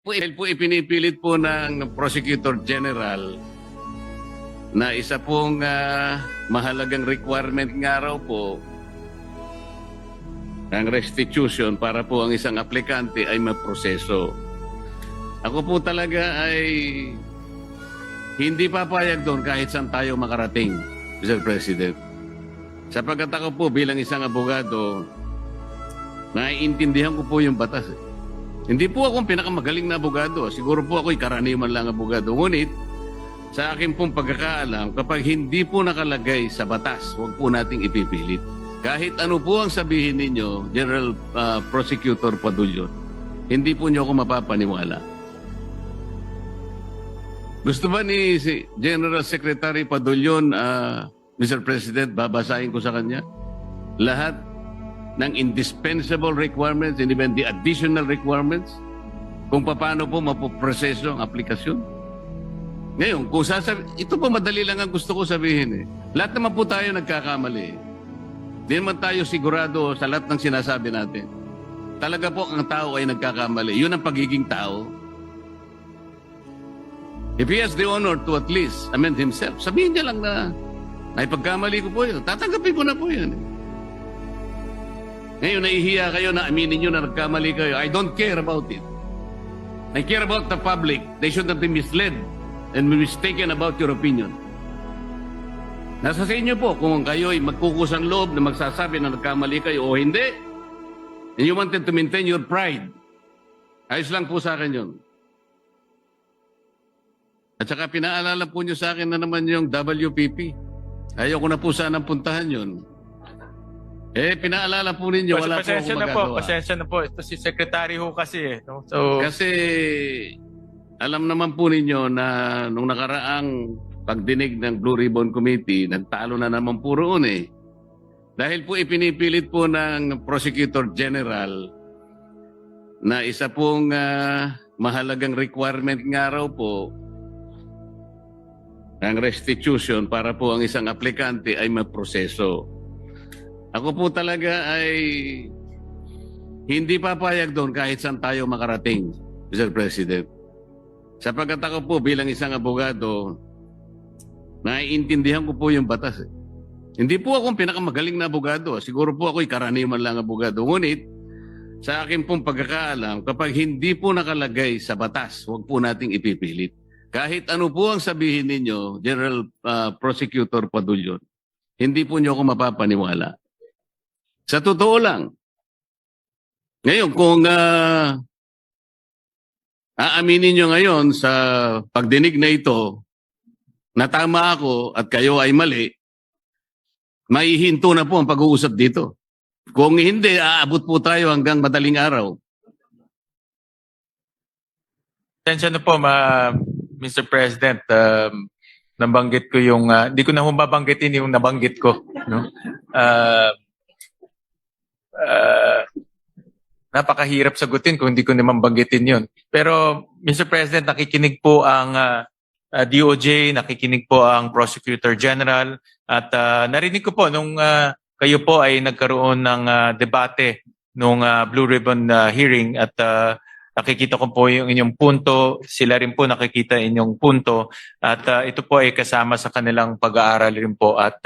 Dahil po ipinipilit po ng Prosecutor General na isa pong mahalagang requirement nga raw po ng restitution para po ang isang aplikante ay maproseso. Ako po talaga ay hindi papayag doon kahit saan tayo makarating, Mr. President. Sapagkat ako po bilang isang abogado, naiintindihan ko po yung batas. Hindi po ako ang pinakamagaling na abogado. Siguro po ako'y karaniwan lang abogado. Ngunit, sa akin pong pagkakaalam, kapag hindi po nakalagay sa batas, huwag po nating ipipilit. Kahit ano po ang sabihin ninyo, General Prosecutor Padulyon, hindi po niyo ako mapapaniwala. Gusto ba ni General Secretary Padulyon, Mr. President, babasahin ko sa kanya lahat ng indispensable requirements and even the additional requirements kung paano po mapoproseso ang aplikasyon? Ngayon, kung ito po madali lang ang gusto ko sabihin. Lahat naman po tayo nagkakamali. Hindi naman tayo sigurado sa lahat ng sinasabi natin. Talaga po ang tao ay nagkakamali. Yun ang pagiging tao. If he has the honor to at least amend himself, sabihin niya lang na ay pagkamali ko po yun. Tatanggapin ko na po yun. Ngayon, nahihiya kayo na aminin nyo na nagkamali kayo. I don't care about it. I care about the public. They should not be misled and be mistaken about your opinion. Nasa sa inyo po kung kayo ay magkukusang loob na magsasabi na nagkamali kayo o hindi. And you wanted to maintain your pride. Ayos lang po sa akin yun. At saka pinaalala po nyo sa akin na naman yung WPP. Ayaw ko na po sanang puntahan yun. Pinaalala po ninyo, wala po akong magagawa. Pasensya na po. Ito si Secretary ho kasi. No? So, kasi alam naman po ninyo na nung nakaraang pagdinig ng Blue Ribbon Committee, nagtalo na naman po roon Dahil po ipinipilit po ng Prosecutor General na isa pong mahalagang requirement nga raw po ng restitution para po ang isang aplikante ay maproseso. Ako po talaga ay hindi papayag doon kahit saan tayo makarating, Mr. President. Sapagkat ako po bilang isang abogado, naiintindihan ko po yung batas. Hindi po ako ang pinakamagaling na abogado. Siguro po ako'y karaniwan lang abogado. Ngunit, sa akin pong pagkakaalam, kapag hindi po nakalagay sa batas, huwag po nating ipipilit. Kahit ano po ang sabihin ninyo, General Prosecutor Padulyon, hindi po niyo ako mapapaniwala. Sa totoo lang. Ngayon, kung aaminin nyo ngayon sa pagdinig na ito na tama ako at kayo ay mali, maihinto na po ang pag-uusap dito. Kung hindi, aabot po tayo hanggang madaling araw. pasensya na po, Mr. President. Nabanggit ko yung, hindi ko na humabanggitin yung nabanggit ko. No? Napakahirap sagutin kung hindi ko naman banggitin yun. Pero, Mr. President, nakikinig po ang DOJ, nakikinig po ang Prosecutor General, at narinig ko po nung kayo po ay nagkaroon ng debate nung Blue Ribbon hearing, at nakikita ko po yung inyong punto, sila rin po nakikita inyong punto, at ito po ay kasama sa kanilang pag-aaral rin po, at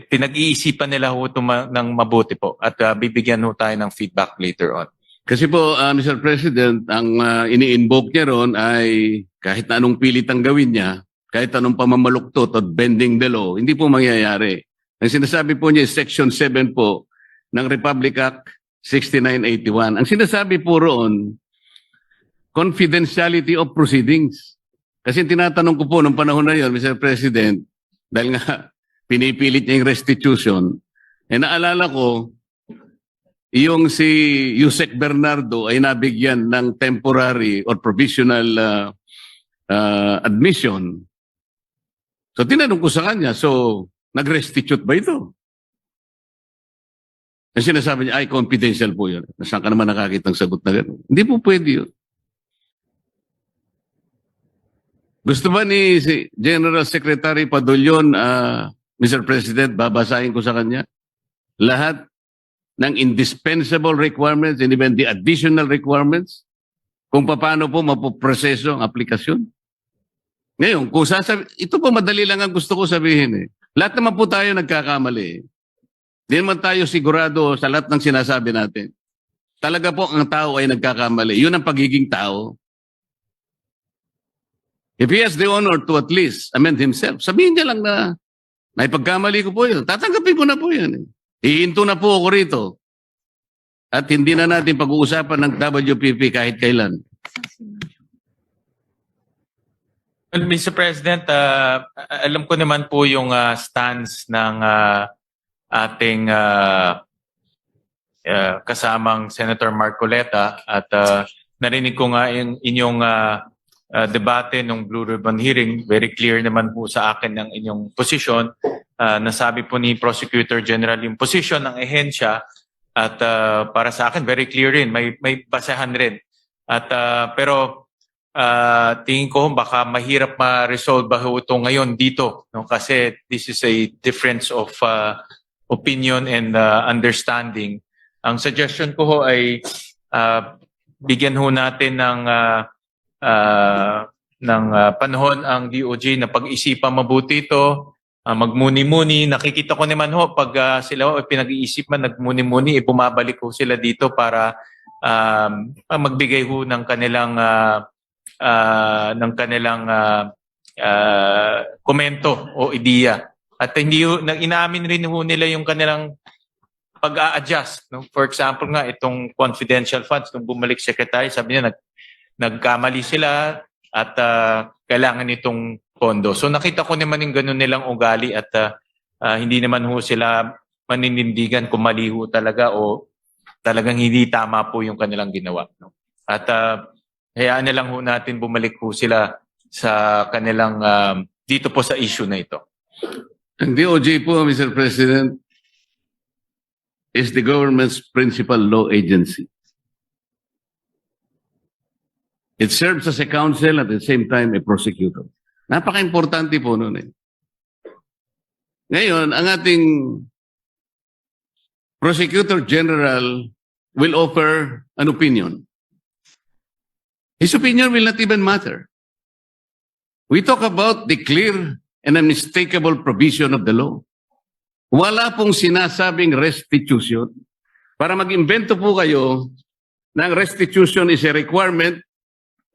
pinag-iisipan nila ho ito ng mabuti po, at bibigyan ho tayo ng feedback later on. Kasi po, Mr. President, ang ini-invoke niya ron ay kahit na anong pilit ang gawin niya, kahit anong pamamaluktot at bending the law, hindi po mangyayari. Ang sinasabi po niya is Section 7 po ng Republic Act 6981. Ang sinasabi po roon, confidentiality of proceedings. Kasi tinatanong ko po nung panahon na yun, Mr. President, dahil nga pinipilit niya yung restitution, naalala ko, yung si Yusek Bernardo ay nabigyan ng temporary or provisional admission. So tinanong ko sa kanya, so nag-restitute ba ito? Ang sinasabi niya, ay confidential po yun. Saan ka naman nakakita ng sagot na gano'n? Hindi po pwede yun. Gusto ba ni General Secretary Padulyon, Mr. President, babasahin ko sa kanya lahat ng indispensable requirements and even the additional requirements kung paano po mapoproseso ang aplikasyon. Ngayon, kung ito po madali lang ang gusto ko sabihin eh. Lahat naman po tayo nagkakamali eh. Hindi naman tayo sigurado sa lahat ng sinasabi natin. Talaga po ang tao ay nagkakamali. Yun ang pagiging tao. If he has the honor to at least amend himself, sabihin niya lang na naipagkamali ko po yun. Tatanggapin ko na po yun. Hihinto na po ako rito. At hindi na natin pag-uusapan ng WPP kahit kailan. Well, Mr. President, alam ko naman po yung stance ng ating kasamang Senator Marcoleta at narinig ko nga yung inyong debate ng Blue Ribbon hearing. Very clear naman po sa akin ng inyong position. Nasabi po ni Prosecutor General yung position ng ehensya at para sa akin very clear rin, may basehan rin. At pero tingin ko baka mahirap ma-resolve ba ito ngayon dito, no? Kasi this is a difference of opinion and understanding. Ang suggestion ko ho ay bigyan ho natin ng panahon ang DOJ na pag-isipan mabuti ito, magmuni-muni. Nakikita ko naman ho pag sila ho pinag-iisip man, nagmuni-muni, bumabalik ho sila dito para magbigay ho ng kanilang komento o ideya. At hindi inaamin rin ho nila yung kanilang pag-a-adjust. No? For example nga, itong confidential funds, nung bumalik secretary, sabi niya nagkamali sila at kailangan itong pondo. So nakita ko naman yung ganun nilang ugali at hindi naman ho sila maninindigan kung mali ho talaga o talagang hindi tama po yung kanilang ginawa. No? At hayaan na lang ho natin bumalik ho sila sa kanilang dito po sa issue na ito. Ang DOJ po, Mr. President, is the government's principal law agency. It serves as a counsel at the same time a prosecutor. Napaka-importante po nun eh. Ngayon, ang ating Prosecutor General will offer an opinion. His opinion will not even matter. We talk about the clear and unmistakable provision of the law. Wala pong sinasabing restitution. Para mag-invento po kayo ng restitution is a requirement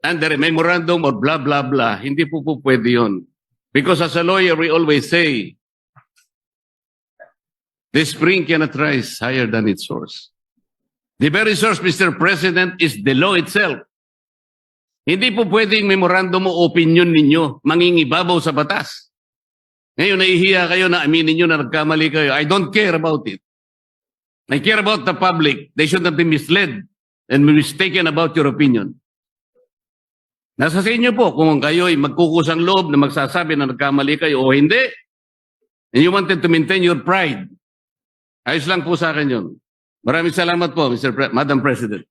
under a memorandum or blah, blah, blah. Hindi po pwede yun. Because as a lawyer, we always say, the spring cannot rise higher than its source. The very source, Mr. President, is the law itself. Hindi po pwedeng memorandum o opinion ninyo mangingibabaw sa batas. Ngayon, nahihiya kayo na aminin nyo na nagkamali kayo. I don't care about it. I care about the public. They should not be misled and mistaken about your opinion. Nasa sa inyo po kung kayo ay magkukusang loob na magsasabi na nagkamali kayo o hindi. And you wanted to maintain your pride. Ayos lang po sa akin yun. Maraming salamat po, Madam President.